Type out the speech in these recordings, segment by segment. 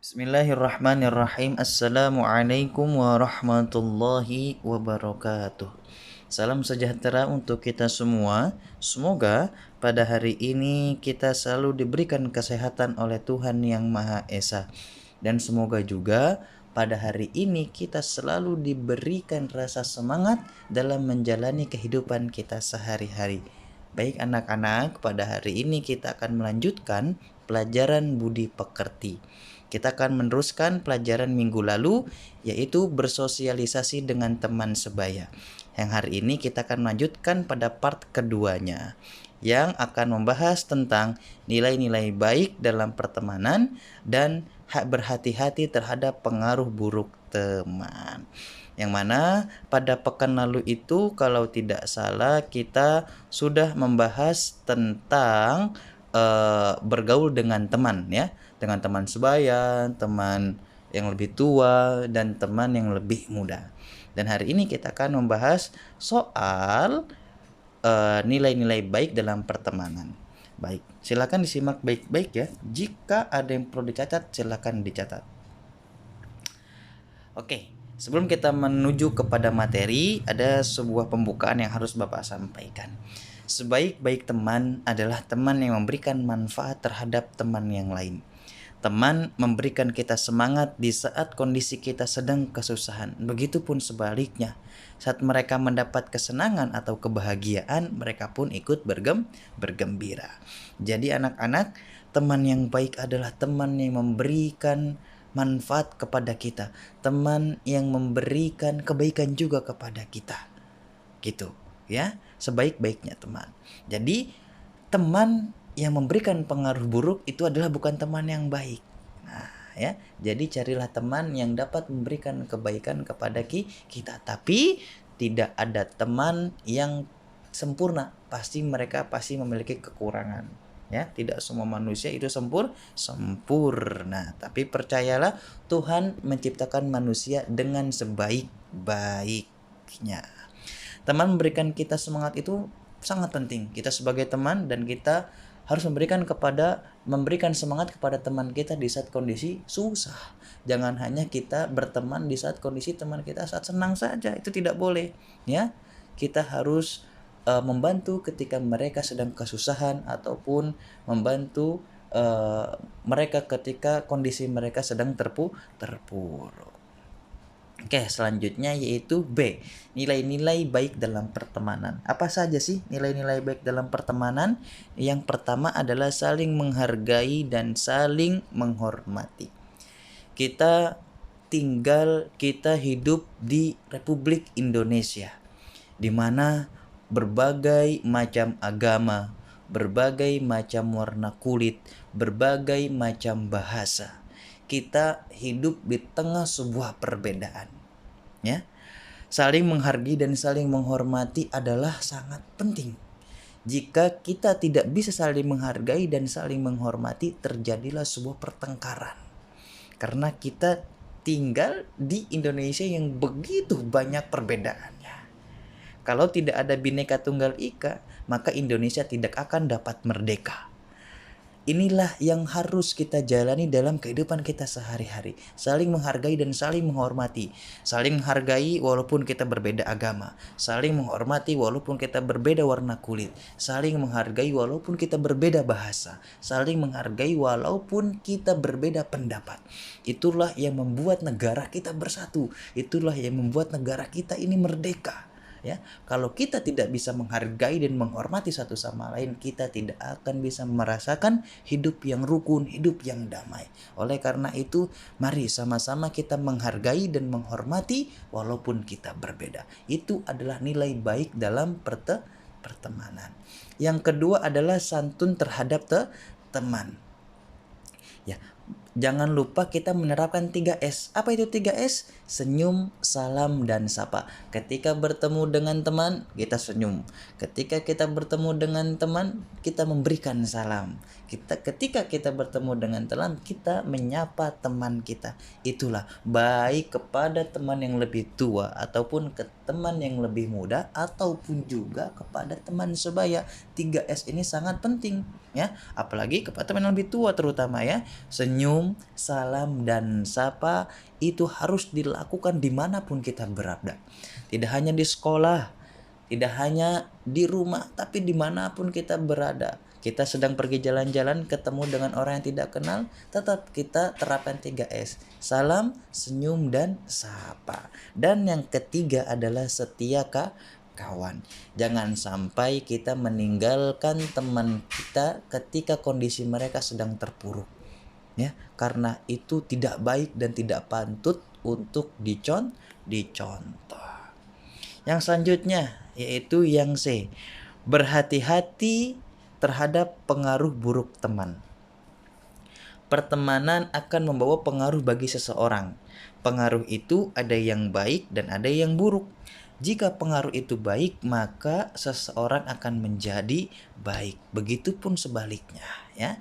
Bismillahirrahmanirrahim. Assalamualaikum warahmatullahi wabarakatuh. Salam sejahtera untuk kita semua. Semoga pada hari ini kita selalu diberikan kesehatan oleh Tuhan Yang Maha Esa. Dan semoga juga pada hari ini kita selalu diberikan rasa semangat dalam menjalani kehidupan kita sehari-hari. Baik anak-anak, pada hari ini kita akan melanjutkan pelajaran budi pekerti. Kita akan meneruskan pelajaran minggu lalu, yaitu bersosialisasi dengan teman sebaya. Yang hari ini kita akan melanjutkan pada part keduanya, yang akan membahas tentang nilai-nilai baik dalam pertemanan dan berhati-hati terhadap pengaruh buruk teman. Yang mana pada pekan lalu itu kalau tidak salah kita sudah membahas tentang bergaul dengan teman, ya, dengan teman sebaya, teman yang lebih tua, dan teman yang lebih muda. Dan hari ini kita akan membahas soal nilai-nilai baik dalam pertemanan. Baik, silakan disimak baik-baik ya. Jika ada yang perlu dicatat, silakan dicatat. Oke, sebelum kita menuju kepada materi, ada sebuah pembukaan yang harus Bapak sampaikan. Sebaik-baik teman adalah teman yang memberikan manfaat terhadap teman yang lain. Teman memberikan kita semangat di saat kondisi kita sedang kesusahan. Begitupun sebaliknya, saat mereka mendapat kesenangan atau kebahagiaan, mereka pun ikut bergembira. Jadi anak-anak, teman yang baik adalah teman yang memberikan manfaat kepada kita, teman yang memberikan kebaikan juga kepada kita. Gitu, ya. Sebaik-baiknya teman. Jadi teman yang memberikan pengaruh buruk itu adalah bukan teman yang baik. Nah, ya. Jadi carilah teman yang dapat memberikan kebaikan kepada kita. Tapi tidak ada teman yang sempurna. Mereka pasti memiliki kekurangan. Ya, tidak semua manusia itu sempurna. Tapi percayalah, Tuhan menciptakan manusia dengan sebaik-baiknya. Teman memberikan kita semangat itu sangat penting. Kita sebagai teman dan kita harus memberikan semangat kepada teman kita di saat kondisi susah. Jangan hanya kita berteman di saat kondisi teman kita saat senang saja. Itu tidak boleh, ya. Kita harus membantu ketika mereka sedang kesusahan ataupun membantu mereka ketika kondisi mereka sedang terpuruk. Oke, selanjutnya yaitu B, nilai-nilai baik dalam pertemanan. Apa saja sih nilai-nilai baik dalam pertemanan? Yang pertama adalah saling menghargai dan saling menghormati. Kita hidup di Republik Indonesia, di mana berbagai macam agama, berbagai macam warna kulit, berbagai macam bahasa. Kita hidup di tengah sebuah perbedaan, ya. Saling menghargai dan saling menghormati adalah sangat penting. Jika kita tidak bisa saling menghargai dan saling menghormati, terjadilah sebuah pertengkaran. Karena kita tinggal di Indonesia yang begitu banyak perbedaannya. Kalau tidak ada Bhinneka Tunggal Ika, maka Indonesia tidak akan dapat merdeka. Inilah yang harus kita jalani dalam kehidupan kita sehari-hari. Saling menghargai dan saling menghormati. Saling menghargai walaupun kita berbeda agama. Saling menghormati walaupun kita berbeda warna kulit. Saling menghargai walaupun kita berbeda bahasa. Saling menghargai walaupun kita berbeda pendapat. Itulah yang membuat negara kita bersatu. Itulah yang membuat negara kita ini merdeka. Ya, kalau kita tidak bisa menghargai dan menghormati satu sama lain, kita tidak akan bisa merasakan hidup yang rukun, hidup yang damai. Oleh karena itu, mari sama-sama kita menghargai dan menghormati walaupun kita berbeda. Itu adalah nilai baik dalam pertemanan. Yang kedua adalah santun terhadap teman. Ya, jangan lupa kita menerapkan 3S. Apa itu 3S? Senyum, salam dan sapa. Ketika bertemu dengan teman, kita senyum. Ketika kita bertemu dengan teman, kita memberikan salam. Ketika kita bertemu dengan teman, kita menyapa teman kita. Itulah baik kepada teman yang lebih tua ataupun ke teman yang lebih muda ataupun juga kepada teman sebaya. 3S ini sangat penting ya, apalagi kepada teman yang lebih tua terutama ya. Senyum, salam dan sapa itu harus dilakukan dimanapun kita berada. Tidak hanya di sekolah, tidak hanya di rumah, tapi dimanapun kita berada. Kita sedang pergi jalan-jalan, ketemu dengan orang yang tidak kenal, tetap kita terapkan 3S. Salam, senyum, dan sapa. Dan yang ketiga adalah setia kawan. Jangan sampai kita meninggalkan teman kita ketika kondisi mereka sedang terpuruk. Ya, karena itu tidak baik dan tidak pantut untuk dicontoh. Yang selanjutnya yaitu yang C. Berhati-hati terhadap pengaruh buruk teman. Pertemanan akan membawa pengaruh bagi seseorang. Pengaruh itu ada yang baik dan ada yang buruk. Jika pengaruh itu baik, maka seseorang akan menjadi baik. Begitupun sebaliknya, ya.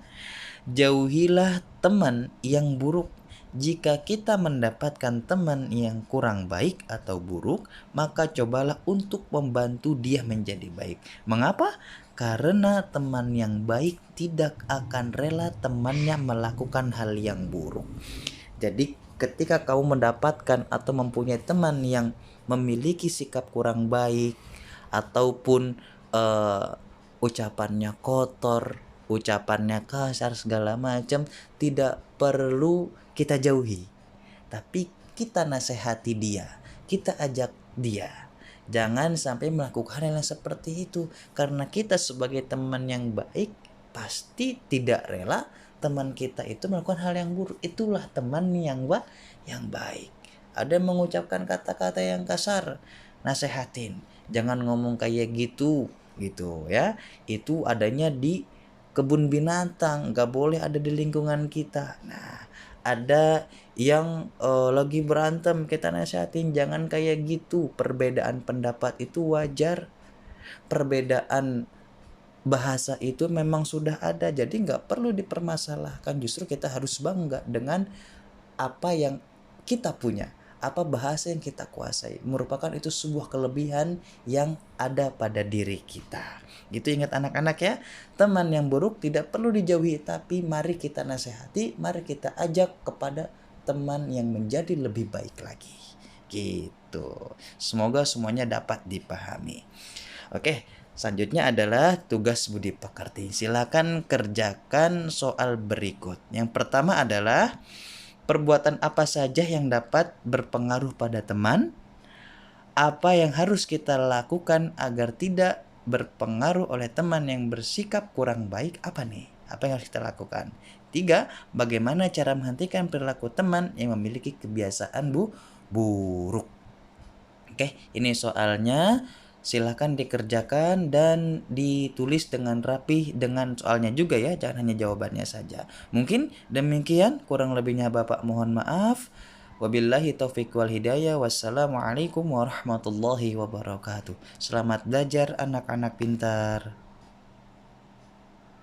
Jauhilah teman yang buruk. Jika kita mendapatkan teman yang kurang baik atau buruk, maka cobalah untuk membantu dia menjadi baik. Mengapa? Karena teman yang baik tidak akan rela temannya melakukan hal yang buruk. Jadi ketika kamu mendapatkan atau mempunyai teman yang memiliki sikap kurang baik ataupun ucapannya kotor, ucapannya kasar segala macam, tidak perlu kita jauhi, tapi kita nasihati dia, kita ajak dia. Jangan sampai melakukan hal yang seperti itu, karena kita sebagai teman yang baik pasti tidak rela teman kita itu melakukan hal yang buruk. Itulah teman yang baik. Ada yang mengucapkan kata-kata yang kasar, nasehatin, jangan ngomong kayak gitu ya. Itu adanya di kebun binatang, gak boleh ada di lingkungan kita. Nah, ada yang lagi berantem, kita nasihatin jangan kayak gitu. Perbedaan pendapat itu wajar. Perbedaan bahasa itu memang sudah ada, jadi gak perlu dipermasalahkan. Justru kita harus bangga dengan apa yang kita punya, apa bahasa yang kita kuasai. Merupakan itu sebuah kelebihan yang ada pada diri kita. Gitu, ingat anak-anak ya. Teman yang buruk tidak perlu dijauhi, tapi mari kita nasihati, mari kita ajak kepada teman yang menjadi lebih baik lagi. Gitu. Semoga semuanya dapat dipahami. Oke, selanjutnya adalah tugas budi pekerti. Silakan kerjakan soal berikut. Yang pertama adalah perbuatan apa saja yang dapat berpengaruh pada teman? Apa yang harus kita lakukan agar tidak berpengaruh oleh teman yang bersikap kurang baik? Apa nih? Apa yang harus kita lakukan? 3. Bagaimana cara menghentikan perilaku teman yang memiliki kebiasaan buruk? Oke, ini soalnya. Silahkan dikerjakan dan ditulis dengan rapi dengan soalnya juga ya, jangan hanya jawabannya saja. Mungkin demikian, kurang lebihnya Bapak mohon maaf. Wabillahi taufiq wal hidayah. Wassalamualaikum warahmatullahi wabarakatuh. Selamat belajar anak-anak pintar.